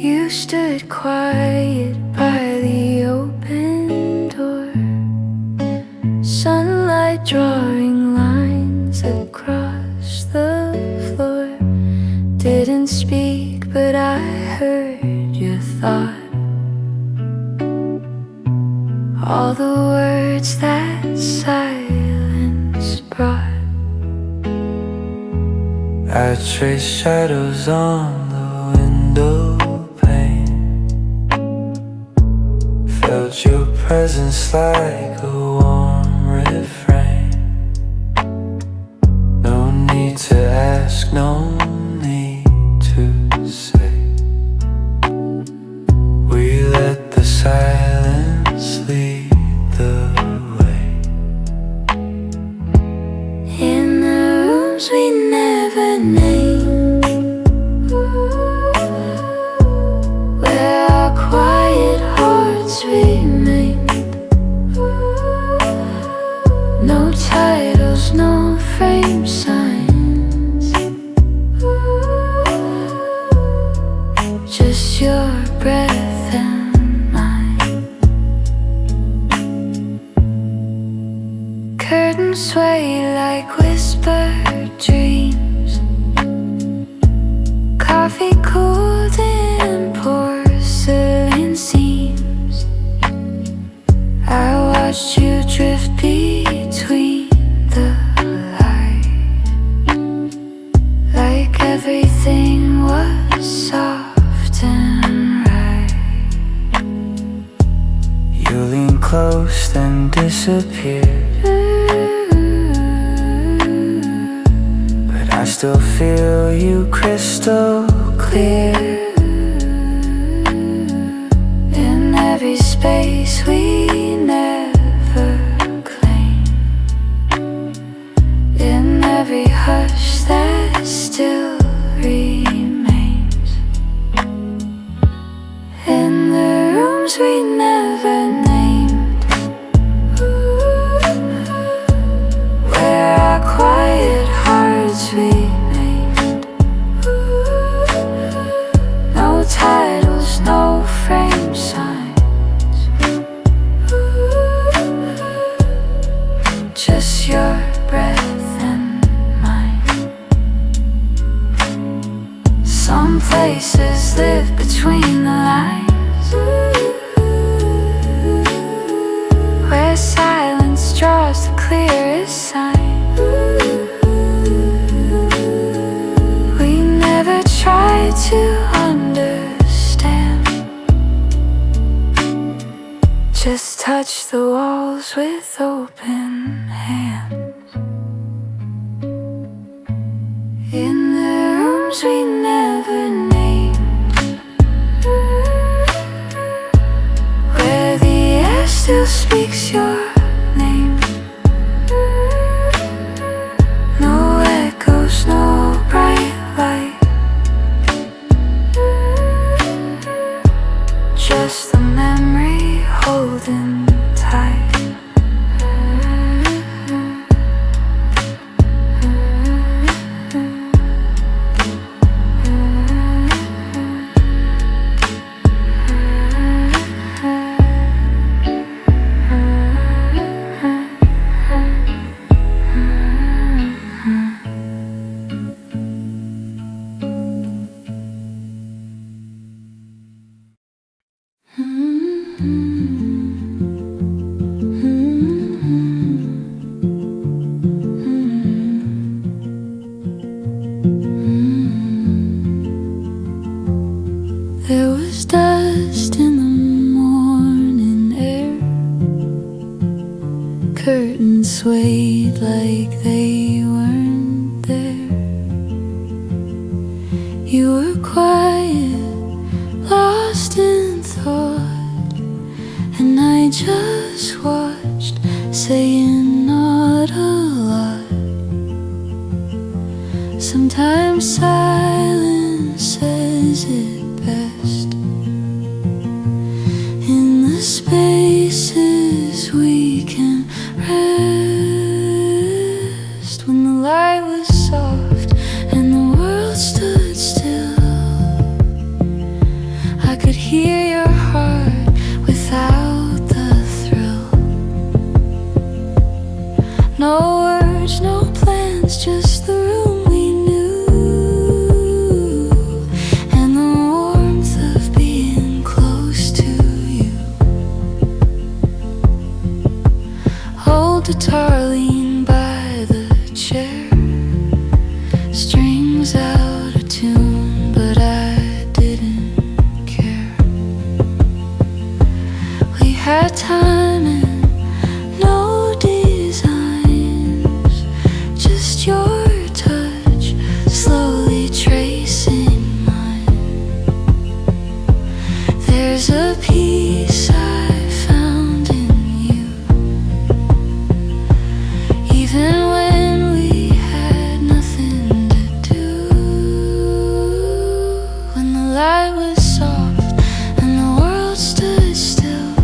You stood quiet by the open door, sunlight drawing lines across the floor. Didn't speak, but I heard your thought, all the words that silence brought. I trace shadows on the window pane, felt your presence like a warm refrain. No need to ask, no need to say. We let the silence lead the way. In the rooms we never named, where our quiet hearts remained. No titles, no frame signs, just your breath and mine. Curtains sway like whispered dreams, coffee cooled in porcelain seams. I watched you drift between the light, like everything was soft and right. You lean close then disappeared, but I still feel you crystal clear. In every space we never claimed, in every hush that still remains, in the rooms we never named, where our quiet hearts remained. No titles, no frame signs, just your breath and mine. Some places live between the lines, where silence draws the clearest sign. We never try to understand, just touch the walls with open hands. In the rooms we never named, where the air still speaks your name. No echoes, no bright light, just the memory holding tight. There was dust in the morning air, curtains swayed like they weren't there. You were quiet, lost in thought, and I just watched, saying not a lot. Sometimes silence says it best. In the spaces we can rest, when the light was soft and the world stood still, hear your heart without the thrill. No words, no plans, just the room we knew, and the warmth of being close to you. Hold the tarlean by the chair, strings out of tune, but I didn't care. We had time and no designs, just your touch slowly tracing mine. There's a peace I found in you, even when we had nothing to do. When the light was soft and the world stood still,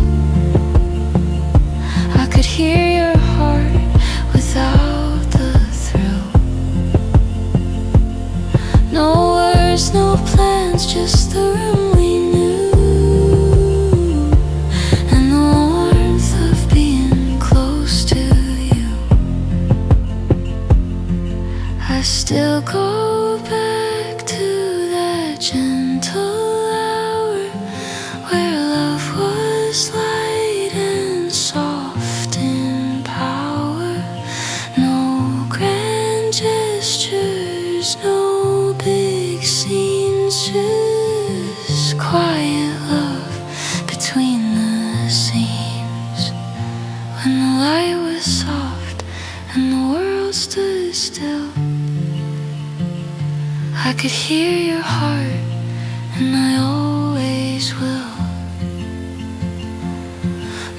I could hear your heart without the thrill. No words, no plans, just the room we knew, and the warmth of being close to you. I still go back to that gentle hour where love was light and soft in power. No grand gestures, no big scenes, just quiet love between the seams. When the light was soft and the world stood still, I could hear your heart, and I always will.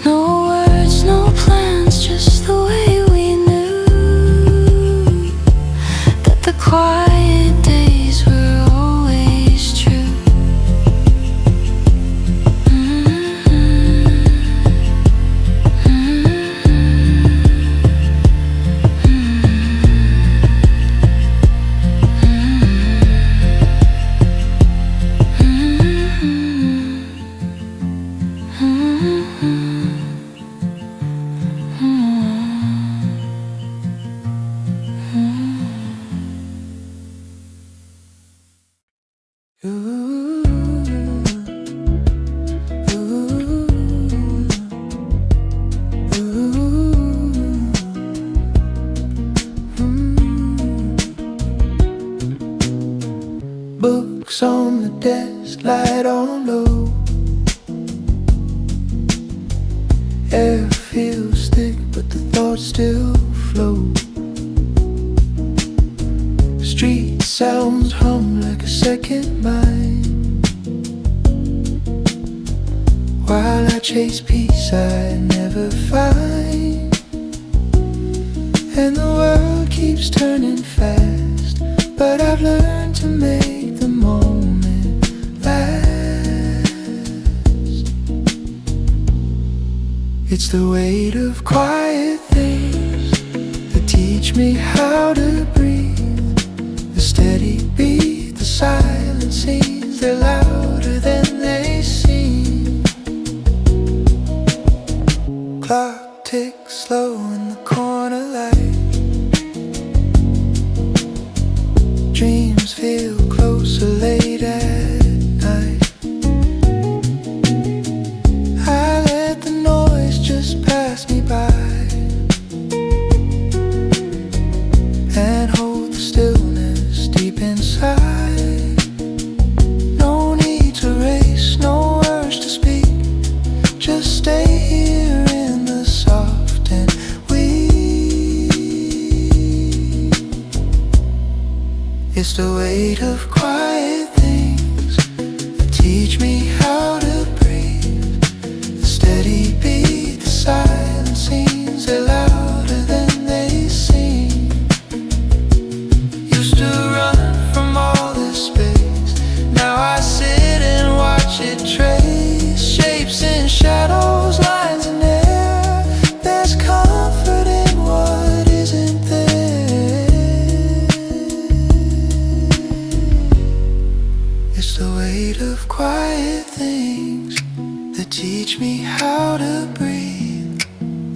No words, no plans, just the way we knew that the quiet days were always true. Books on the desk, light on low. Air feels thick, but the thoughts still flow. Street sounds hum like a second mind. While I chase peace I never find, and the world keeps turning fast, but I've learned to make the moment last. It's the weight of quiet things that teach me how to breathe. The steady beat, the silent scenes, they're louder than they seem. Clock ticks slow in the corner light. Dreams feel closer late at night. I let the noise just pass me by and hold the stillness deep inside. No need to race, no urge to speak, just stay here in the soft and weak. It's the weight of quiet things that teach me how to breathe. The steady beat, the silent scenes, they're louder than they seem. Used to run from all this space, now I sit and watch it trace shapes and shadows, lines and air. There's comfort in what isn't there. It's the weight of quiet things that teach me how to breathe.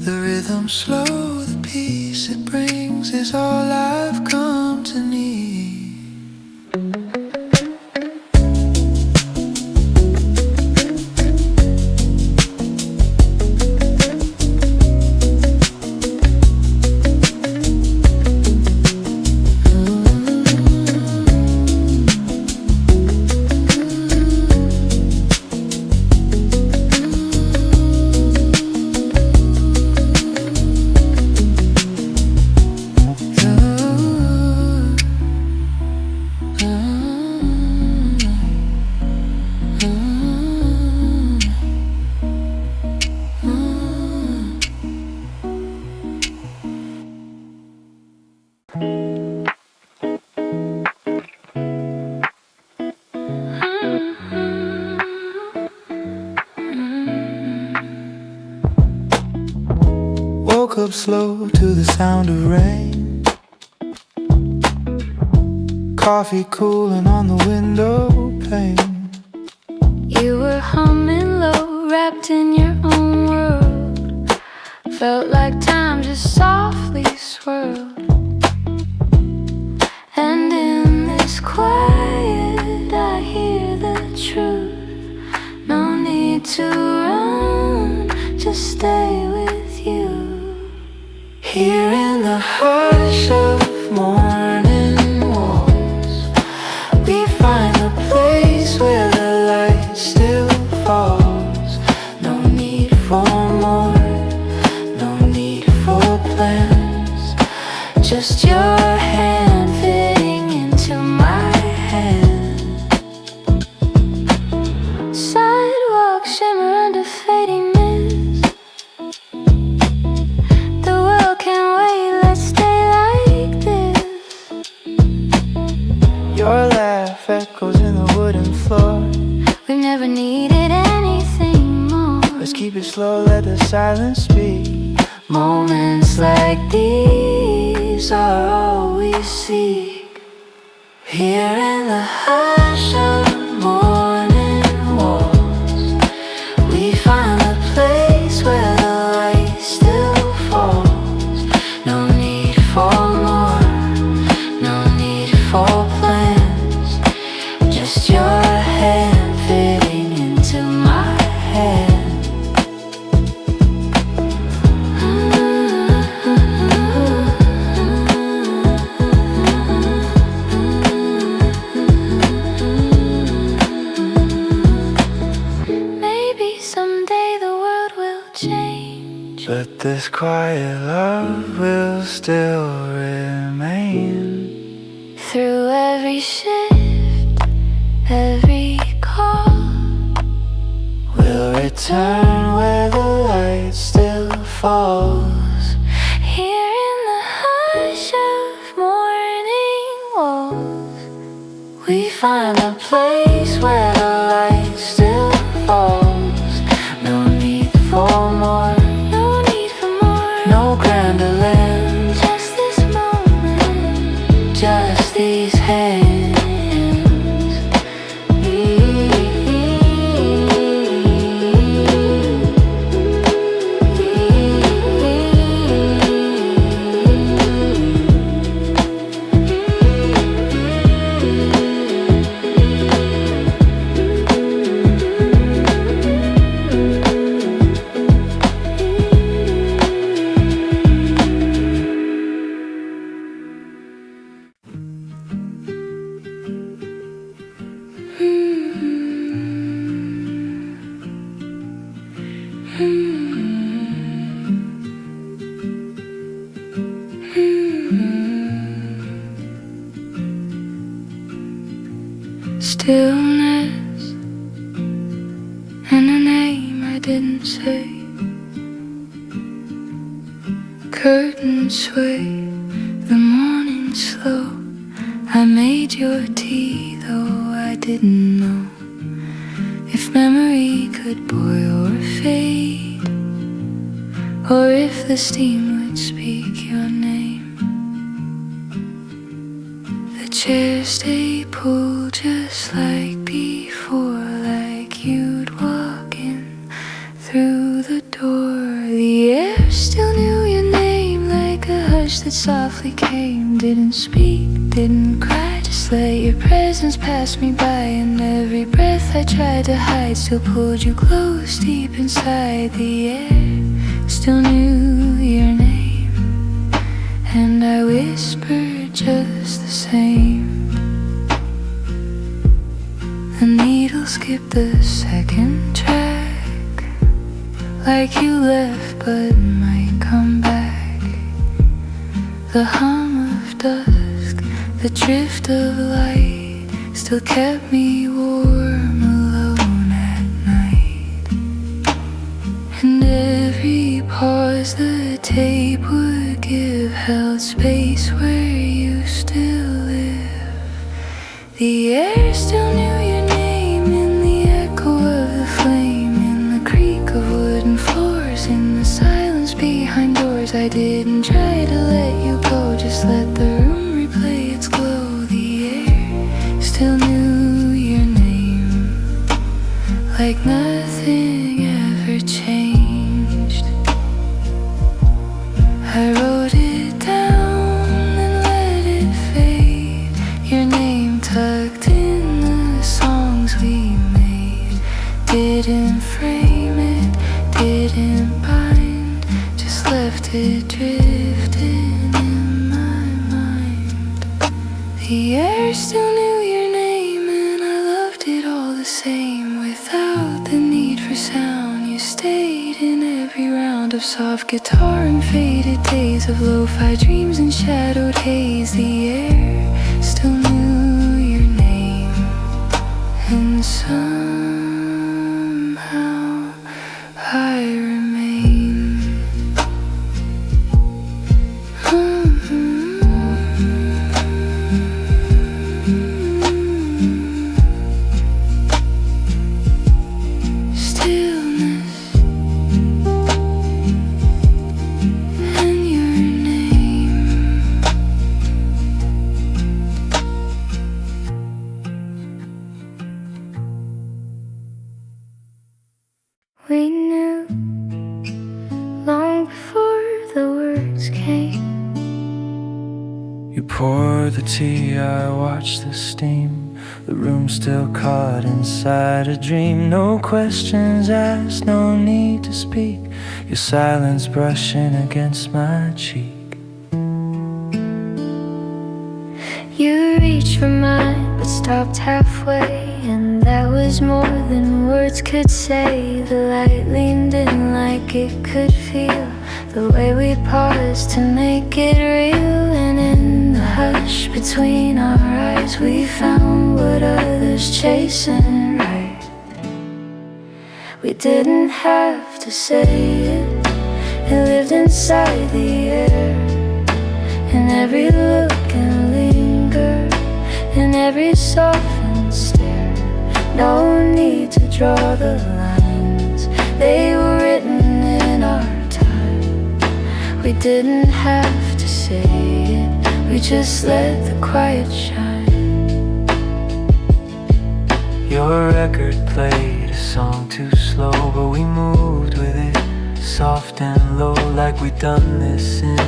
The rhythm slow, the peace it brings is all I've come to need. Woke up slow to the sound of rain. Coffee cooling on the window pane. You were humming low, wrapped in your own world. Felt like time just softly swirled. And in this quiet I hear the truth. No need to run, just stay with you. Here in the hush of morning walls, we find a place where the light still falls. No need for more, no need for plans. Just your hand fitting into my hand. Sidewalk shimmer under fading mist. The world can wait, let's stay like this. Your laugh echoes in the wooden floor. We've never needed anything more. Let's keep it slow, let the silence speak. Moments like these are all we seek. Here in the hush of morning walls, we find a place where the light still falls. No need for more, no need for plans. Just your hand fitting into my hand. Maybe someday the world will change. But this quiet love will still remain. Through every shift, every call, We'll return where the light still falls. here in the hush of morning walls, We find a place where the light still falls. No need for more, no need for more. no grander land. Just this moment, Just these hands. Stillness and a name I didn't say. Curtains sway, the morning slow. I made your tea though I didn't know if memory could boil or fade, or if the steam would speak your name. The chairs stay pulled just like before, like like you'd walk in through the door. The air still knew your name like a hush that softly came. Didn't speak, didn't cry, just let your presence pass me by. And every breath I tried to hide still pulled you close deep inside. The air still knew your name, and I whispered just the same. The needle skipped the second track, like you left but might come back. The hum of dusk, the drift of light, still kept me warm alone at night. And every pause the tape would give held space where you still live. The air still knew your name in the echo of the flame, in the creak of wooden floors, in the silence behind doors. I didn't try to let you go, just let the room replay its glow. The air still knew your name, like nothing ever changed. I wrote it down and let it fade, your name tucked in the songs we made. Didn't frame it, didn't bind, just left it drifting in my mind. The air still knew your name and I loved it all the same. Without the need for sound, you stayed in every round of soft guitar and faded days of lo-fi dreams and shadowed haze. The air still knew your name, and somehow I remain. Stillness and your name. We knew long before the words came. You pour the tea, I watch the steam. The room still caught inside a dream. No questions asked, no need to speak. Your silence brushing against my cheek. You reached for mine, but stopped halfway, and that was more than words could say. The light leaned in like it could feel the way we paused to make it real. And in the hush between our eyes, we found what others chase and write. We didn't have to say it, it lived inside the air. In every look and linger, in every softened stare. No need to draw the lines, they were written in our time. We didn't have to say it, we just let the quiet shine. Your record played a song too slow, but we moved with it, soft and low, like we'd done this in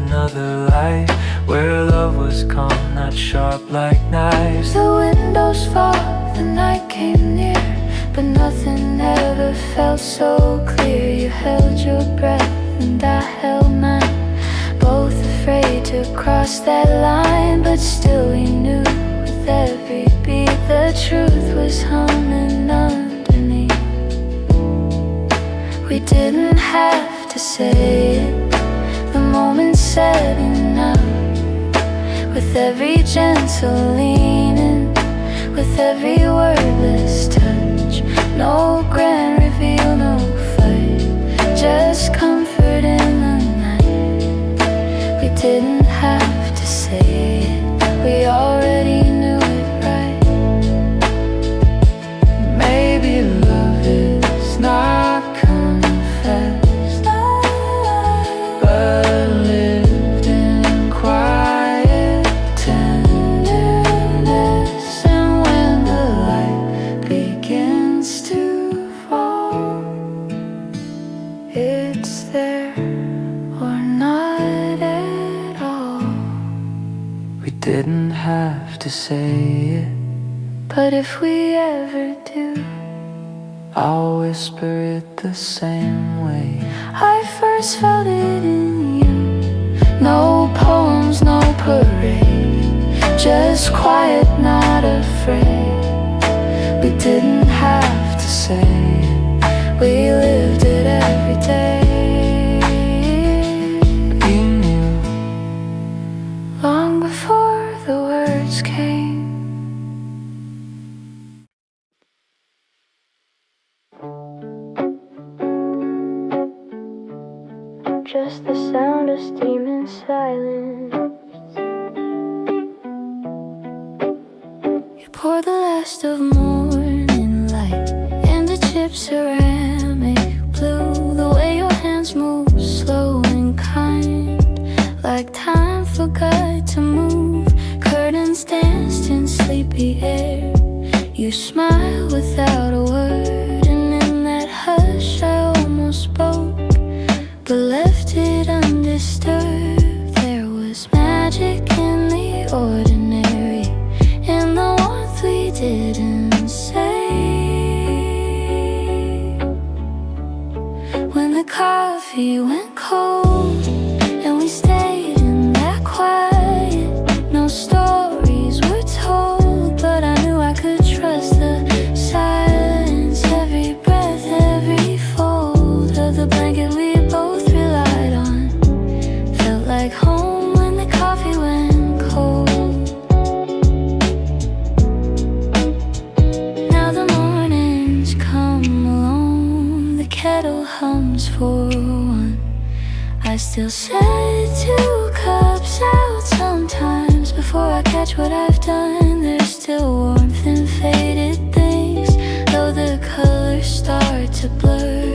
another life, where love was calm, not sharp like knives. The windows fall, the night came near, but nothing ever felt so clear. You held your breath and I held mine, both afraid to cross that line. But still we knew with every beat the truth was humming underneath. We didn't have to say it, the moment said enough. With every gentle leaning, with every wordless touch, no grand reveal, no fight, just comfort in the night. We didn't have to say it, we already knew it right. Maybe love is not confessed, but lived in quiet tenderness. And when the light begins to didn't have to say it, but if we ever do, I'll whisper it the same way I first felt it in you. No poems, no parade, just quiet, not afraid. We didn't have to say it, we lived it every day. You knew Long before the words came. Just the sound of steam and silence. You pour the last of morning light into chip ceramic blue. The way your hands move, slow and kind, like time forgot to move. Curtains danced in sleepy air. You smile without a word, and in that hush I almost spoke, but left it undisturbed. There was magic in the ordinary, in the warmth we didn't say. When the coffee went cold and we stayed in that quiet, no stories were told, but I knew I could trust the silence. Every breath, every fold of the blanket we both relied on felt like home when the coffee went cold. Now the mornings come along, the kettle hums for one. I still set 2 cups out sometimes before I catch what I've done. There's still warmth in faded things, though the colors start to blur.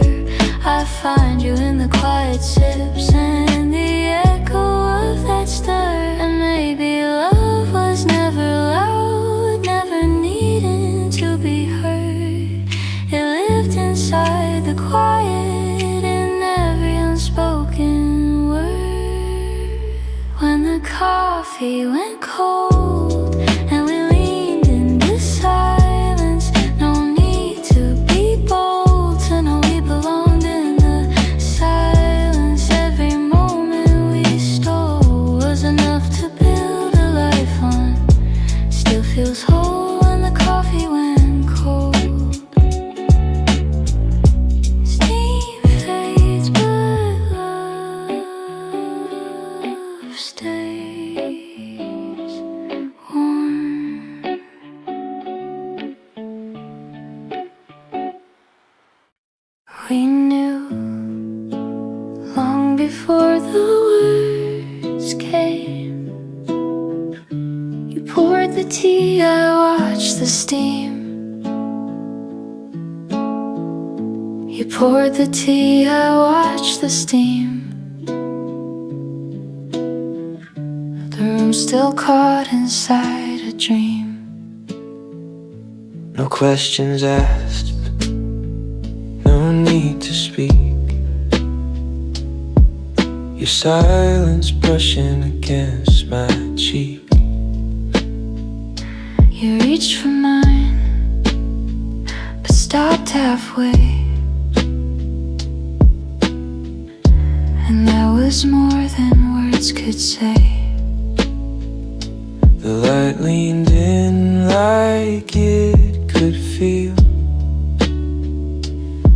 I find you in the quiet sips and the echo of that stir. And maybe love was never loud, never needing to be heard. It lived inside the quiet, in every unspoken word. When the coffee went cold and we leaned into silence, no need to be bold to know we belonged in the silence. Every moment we stole was enough to build a life on. Still feels whole when the coffee went cold. Steam fades, but love stays warm. We knew long before the words came. You poured the tea, I watched the steam. You poured the tea, I watched the steam. The room still caught inside a dream. no questions asked, no need to speak. Your silence brushing against my cheek. You reached for mine, but stopped halfway. And that was more than words could say. The light leaned in like it could feel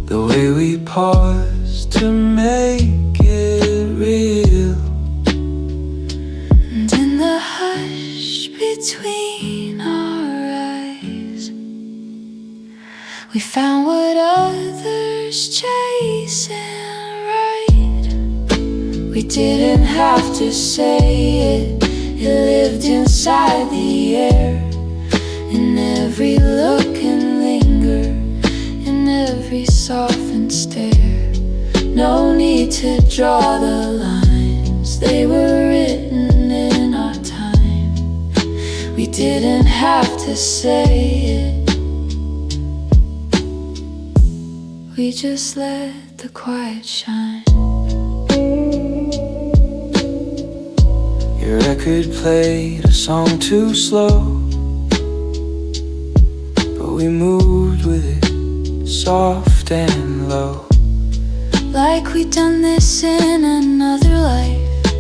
the way we paused to make it real. And in the hush between our eyes, we found what others chase and write. We didn't have to say it, it lived inside the air. In every look and linger, in every softened stare. No need to draw the lines, they were written in our time. We didn't have to say it, we just let the quiet shine. Your record played a song too slow, but we moved with it, soft and low. Like we'd done this in another life,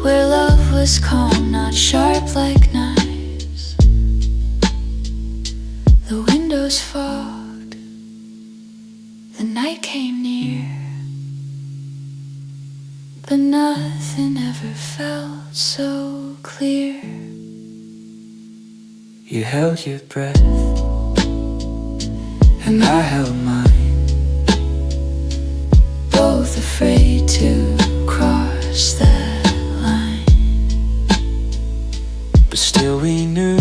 where love was calm, not sharp like knives. The windows fogged, the night came near, but nothing ever felt so clear. You held your breath, and I held mine, both afraid to cross that line. but still we knew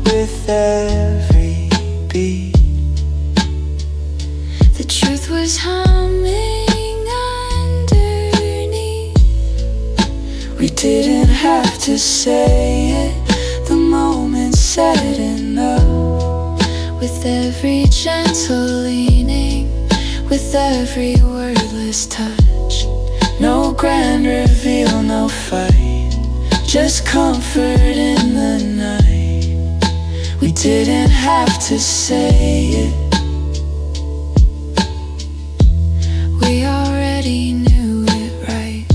with every beat The truth was humming underneath. we didn't have to say it, the moment said enough. With every gentle leaning, with every wordless touch, No grand reveal, no fight, just comfort in the night. We didn't have to say it, we already knew it right.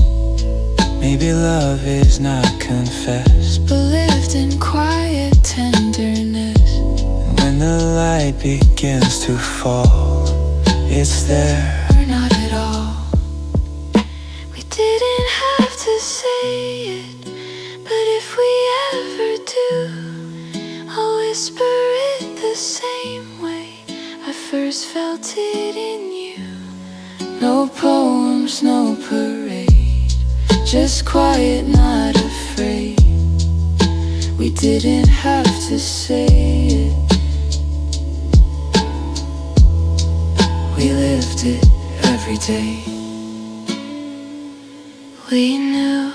maybe love is not confessed, But lived in quiet tenderness. and when the light begins to fall, it's there. Or not at all. We didn't have to say it, but if we ever do, I'll whisper it the same way I first felt it in you. No poems, no parade, just quiet, not afraid. We didn't have to say it, we lived it every day. We knew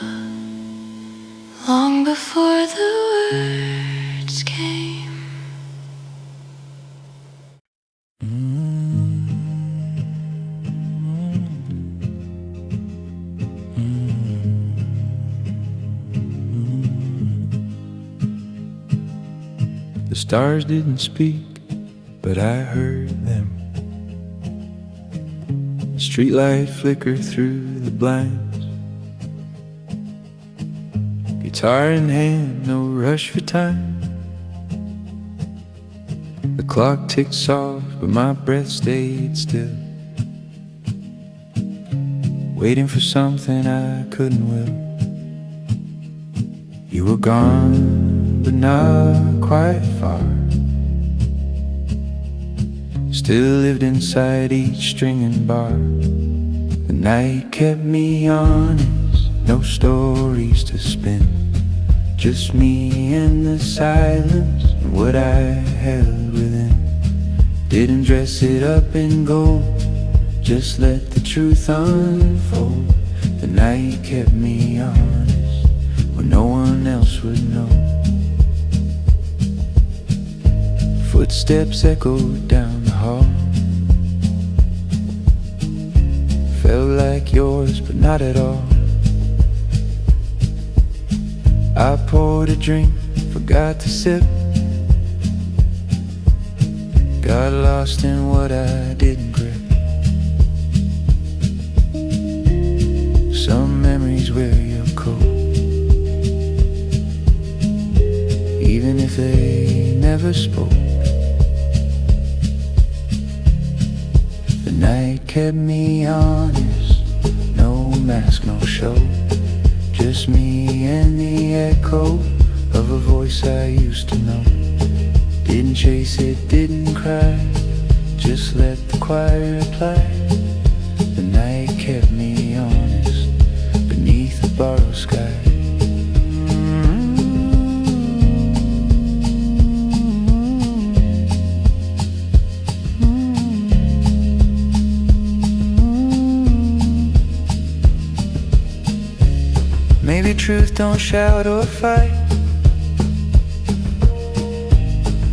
long before the words came. The stars didn't speak, but I heard them. Streetlight flickered through the blinds, guitar in hand, no rush for time. The clock ticked soft, but my breath stayed still, waiting for something I couldn't will. You were gone, but not quite far. Still lived inside each string and bar. The night kept me honest, no stories to spin, just me and the silence and what I held within. Didn't dress it up in gold, just let the truth unfold. The night kept me honest when no one else would know. Footsteps echoed down the hall, felt like yours but not at all. I poured a drink, forgot to sip, got lost in what I didn't grip. Some memories wear your coat, even if they never spoke. The night kept me honest, no mask, no show, just me and the echo of a voice I used to know. Didn't chase it, didn't cry, just let the choir reply. The night kept me honest beneath the borrowed sky. Maybe truth don't shout or fight,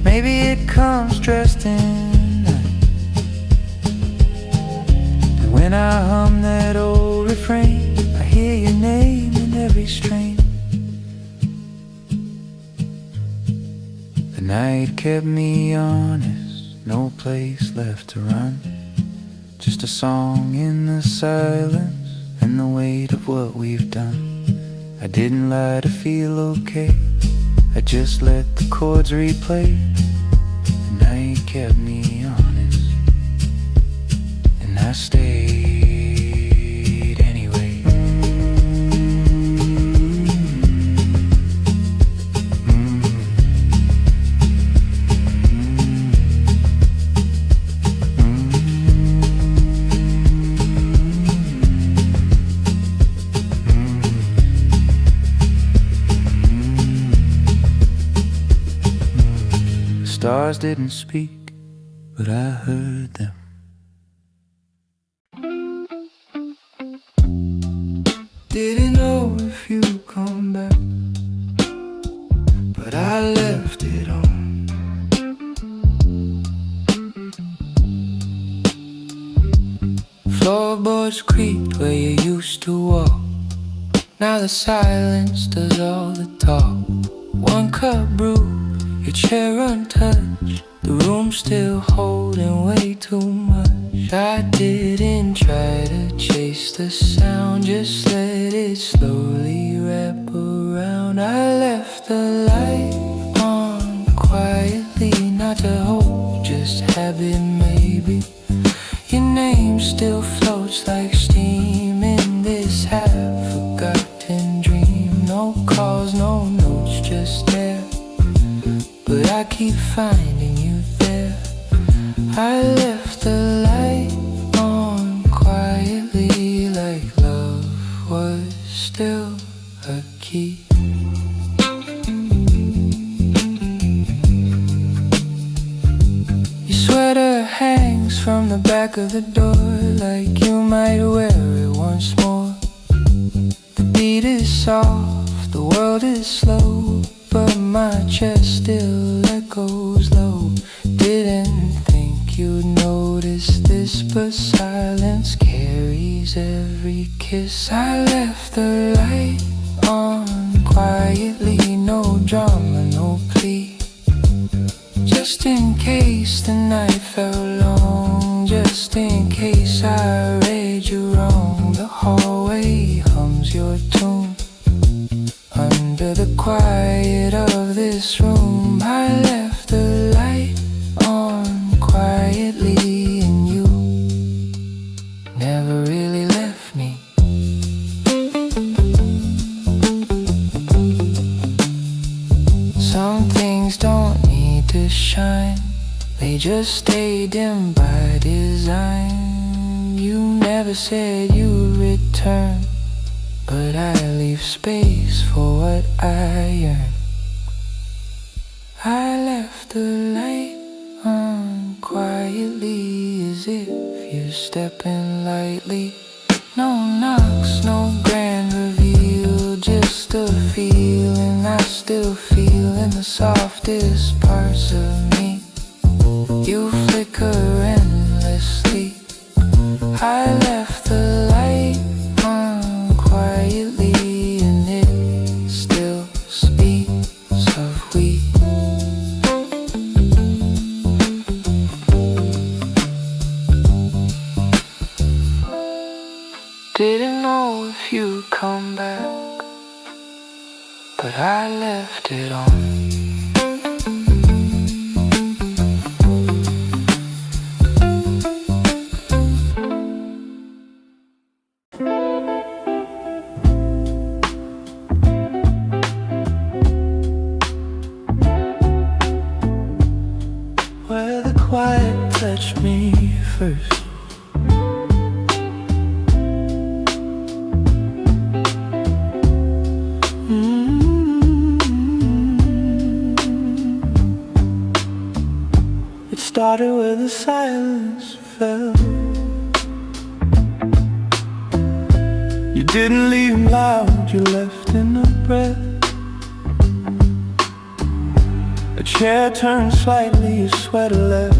maybe it comes dressed in night. And when I hum that old refrain, I hear your name in every kept me honest. No place left to run. Just a song in the silence and the weight of what we've done. I didn't lie to feel okay. I just let the chords replay. The night kept me honest, and I stayed anyway. Stars didn't speak, but I heard them. Didn't know if you'd come back, but I left it on. Floorboards creaked where you used to walk. Now the silence does all the talk. One cup brew, your chair untouched, the room still holding way too much. I didn't try to chase the sound, just let it slowly wrap around. I left the light on quietly, not to hope, just habit maybe. Your name still floats like steam in this half-forgotten dream. No calls, no notes, just there, but I keep finding you there. I left the light on quietly, like love was still a key. Your sweater hangs from the back of the door, like you might wear it once more. The beat is soft, the world is slow, but my chest still echoes low. Didn't think you'd notice this, but silence carries every kiss. I left the light on quietly, no drama, no plea. Just in case the night felt long, just in case I read you wrong. The hallway hums your tune under the quiet of this room. I left the light on quietly, and you never really left me. Some things don't need to shine, they just stay dim by design. You never said you'd return, but I leave space for what I yearn. I left the light on quietly, as if you're stepping lightly. No knocks, no grand reveal, just a feeling I still feel in the softest parts of me. You flicker endlessly. I left the light on quietly, and it still speaks of we. Didn't know if you'd come back, but I left it on. Where the quiet touched me first. It started where the silence fell. You didn't leave loud, you left in a breath. A chair turned slightly, your sweater left.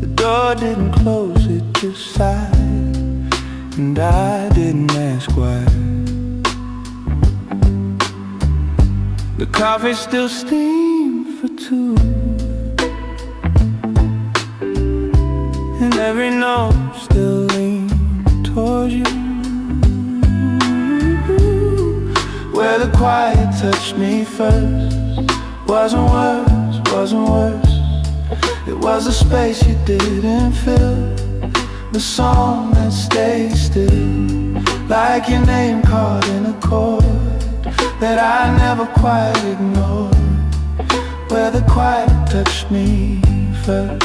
The door didn't close, it just sighed, and I didn't ask why. The coffee still steamed for two. and every note still leaned towards you. Where the quiet touched me first wasn't words. It was a space you didn't fill, the song that stayed still, like your name caught in a chord that I never quite ignored. Where the quiet touched me first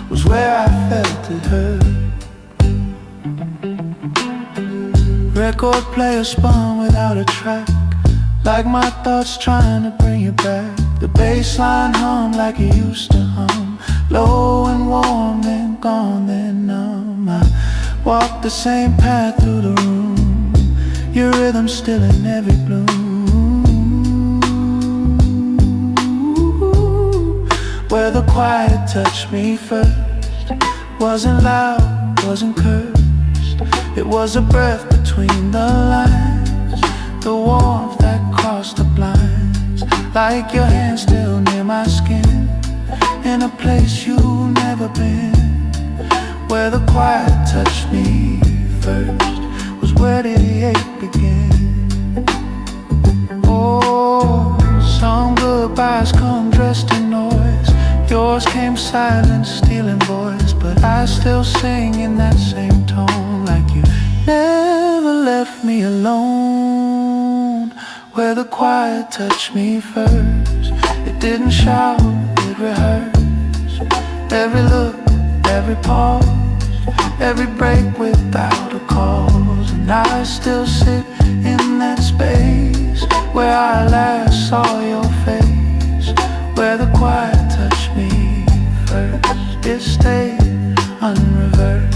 was where I felt it hurt. Record player spun without a track, like my thoughts trying to bring you back. The bass line hummed like it used to hum, low and warm, then gone, then numb. I walked the same path through the room, your rhythm still in every bloom. Where the quiet touched me first wasn't loud, wasn't cursed. It was a breath between the lines, the warmth that crossed the blinds, like your hand still near my skin, in a place you've never been. Where the quiet touched me first was where the ache began. Oh, some goodbyes come dressed in noise, yours came silent, stealing voice, but I still sing in that same tone, like you never left me alone. Where the quiet touched me first, it didn't shout, it rehearsed. Every look, every pause, every break without a cause. And I still sit in that space where I last saw your face. Where the quiet touched me first, it stayed unreversed.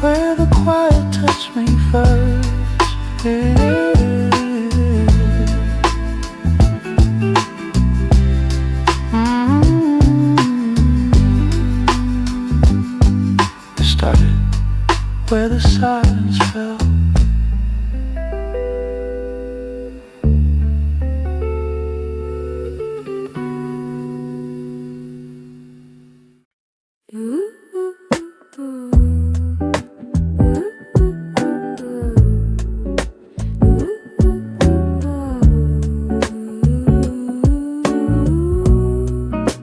Where the quiet touched me first, It started where the silence fell.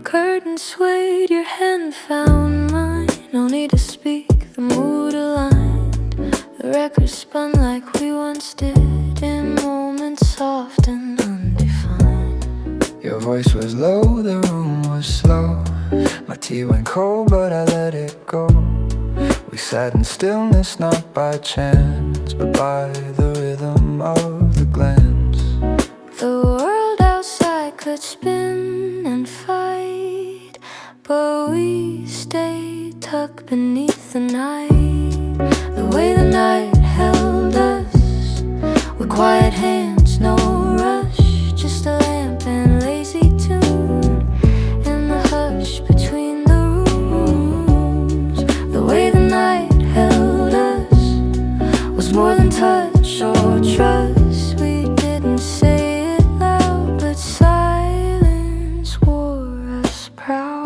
Curtain swayed, your hand found mine. No need to speak, the mood aligned. The record spun like we once did, in moments soft and undefined. Your voice was low, the room was slow. My tea went cold, but I let it go. We sat in stillness, not by chance, but by the rhythm of the glance. The world outside could spin and fight, but we stayed tucked beneath the night. The way the night held us, with quiet hands, no rush, just a lamp and lazy tune, in the hush between the rooms. The way the night held us was more than touch or trust. We didn't say it loud, but silence wore us proud.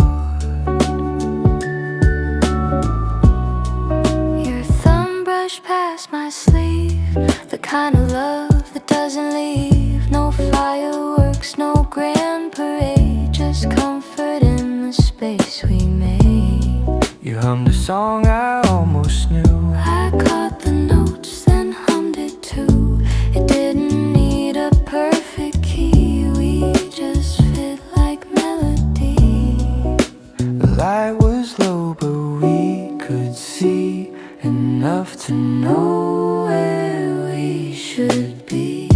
Your thumb brushed past my sleeve, the kind of love that doesn't leave. No fireworks, no grand parade, just comfort in the space we made. You hummed a song I almost knew. I caught the notes, then hummed it too. It didn't need a perfect key, we just fit like melody. The light was low, but we could see enough to know where we should be.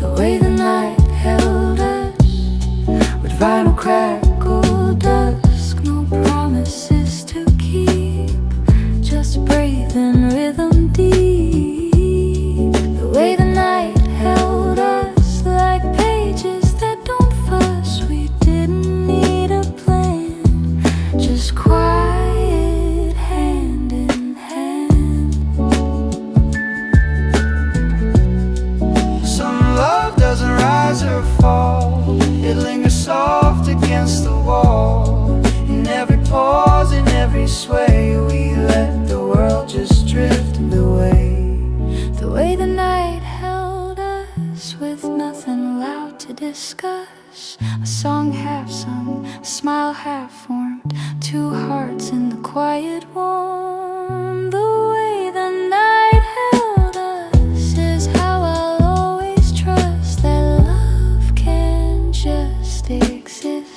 The way the night held us, with vinyl crackle dusk, no promises to keep, just discuss, a song half sung, a smile half formed, two hearts in the quiet warm. The way the night held us is how I'll always trust that love can just exist.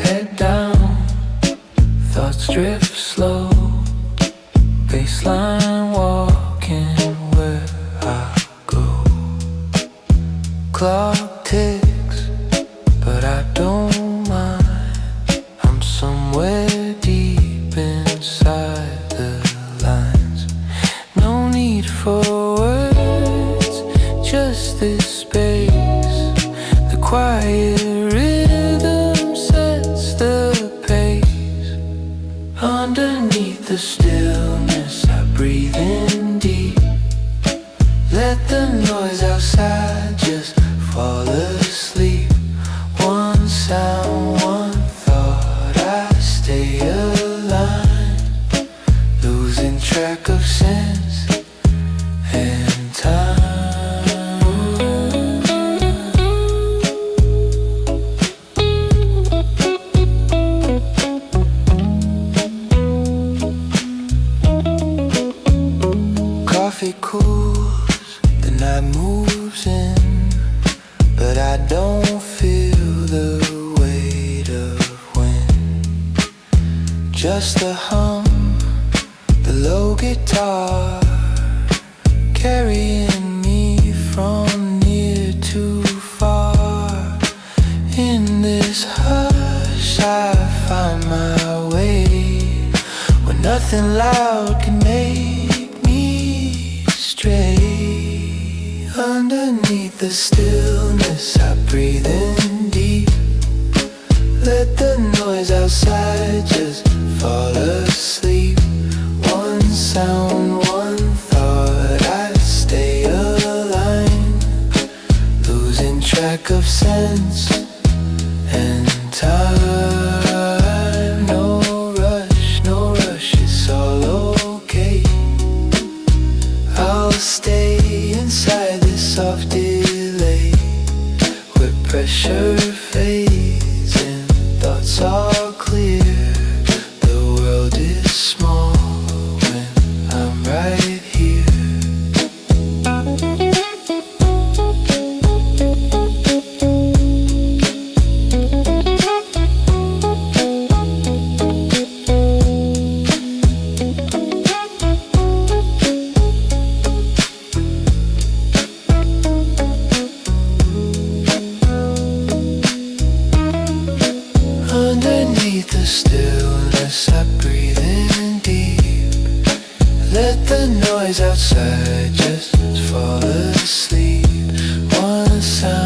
Head down, thoughts drift slow, baseline walking where I go. Clock ticks, but I don't mind. I'm somewhere deep inside the lines. No need for words, just this space. The quiet rhythm sets the pace. Underneath the stillness, I breathe in deep. Let the noise outside just fall asleep. One sound, one thought, I stay aligned, losing track of sense and time. Coffee cools, the night moves in, but I don't feel the weight of wind. Just the hum, the low guitar, carrying me from near to far. In this hush I find my way, where nothing loud can make me stray. Underneath the stillness, I breathe in deep. Let the noise outside just fall asleep. One sound, one thought, I stay aligned, losing track of sense and time. No rush, it's all okay. I'll stay inside this soft delay, where pressure fades and thoughts are clear. The world is small when I'm right here. Underneath the stillness, I breathe in deep. Let the noise outside just fall asleep. One sound.